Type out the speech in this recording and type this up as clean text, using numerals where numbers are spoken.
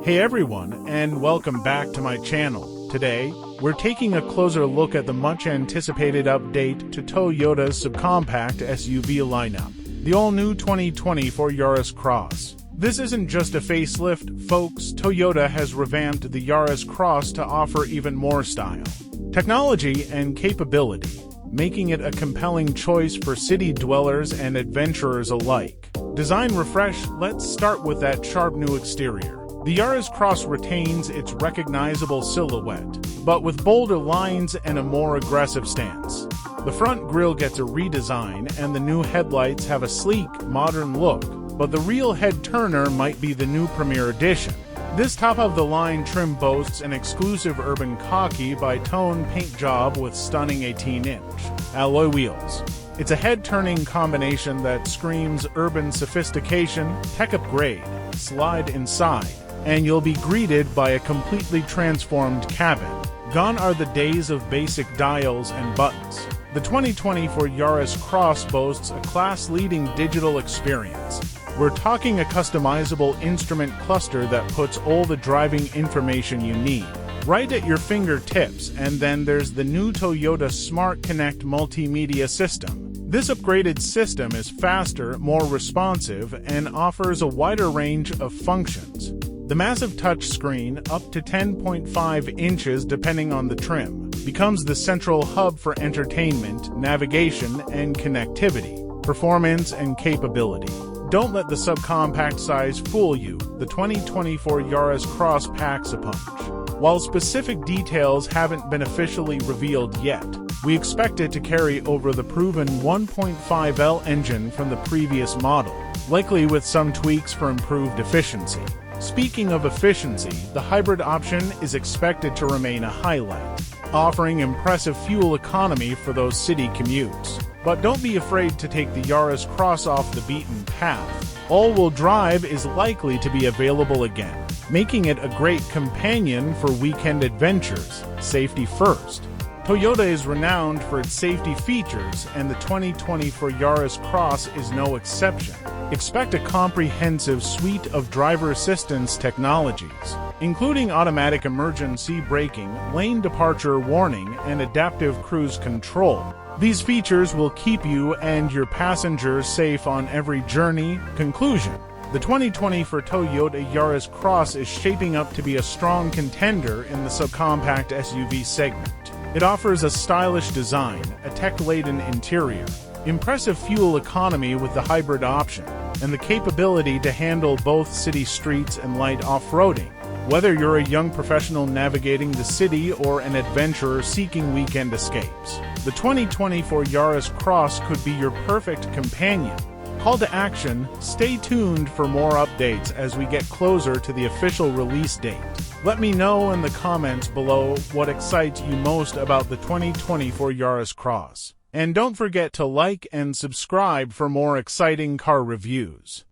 Hey everyone, and welcome back to my channel. Today, we're taking a closer look at the much-anticipated update to Toyota's subcompact SUV lineup, the all-new 2024 Yaris Cross. This isn't just a facelift, folks. Toyota has revamped the Yaris Cross to offer even more style, technology, and capability, making it a compelling choice for city dwellers and adventurers alike. Design refresh. Let's start with that sharp new exterior. The Yaris Cross retains its recognizable silhouette, but with bolder lines and a more aggressive stance. The front grille gets a redesign, and the new headlights have a sleek, modern look, but the real head-turner might be the new Premier Edition. This top-of-the-line trim boasts an exclusive urban khaki bi-tone paint job with stunning 18-inch alloy wheels. It's a head-turning combination that screams urban sophistication. Tech upgrade. Slide inside, and you'll be greeted by a completely transformed cabin. Gone are the days of basic dials and buttons. The 2024 Yaris Cross boasts a class-leading digital experience. We're talking a customizable instrument cluster that puts all the driving information you need right at your fingertips, and then there's the new Toyota Smart Connect multimedia system. This upgraded system is faster, more responsive, and offers a wider range of functions. The massive touchscreen, up to 10.5 inches depending on the trim, becomes the central hub for entertainment, navigation, and connectivity, performance, and capability. Don't let the subcompact size fool you. The 2024 Yaris Cross packs a punch. While specific details haven't been officially revealed yet, we expect it to carry over the proven 1.5L engine from the previous model, likely with some tweaks for improved efficiency. Speaking of efficiency, the hybrid option is expected to remain a highlight, offering impressive fuel economy for those city commutes. But don't be afraid to take the Yaris Cross off the beaten path. All-wheel drive is likely to be available again, making it a great companion for weekend adventures. Safety first. Toyota is renowned for its safety features, and the 2024 Yaris Cross is no exception. Expect a comprehensive suite of driver assistance technologies, including automatic emergency braking, lane departure warning, and adaptive cruise control. These features will keep you and your passengers safe on every journey. Conclusion. The 2024 Toyota Yaris Cross is shaping up to be a strong contender in the subcompact SUV segment. It offers a stylish design, a tech-laden interior, impressive fuel economy with the hybrid option, and the capability to handle both city streets and light off-roading. Whether you're a young professional navigating the city or an adventurer seeking weekend escapes, the 2024 Yaris Cross could be your perfect companion. Call to action. Stay tuned for more updates as we get closer to the official release date. Let me know in the comments below what excites you most about the 2024 Yaris Cross. And don't forget to like and subscribe for more exciting car reviews.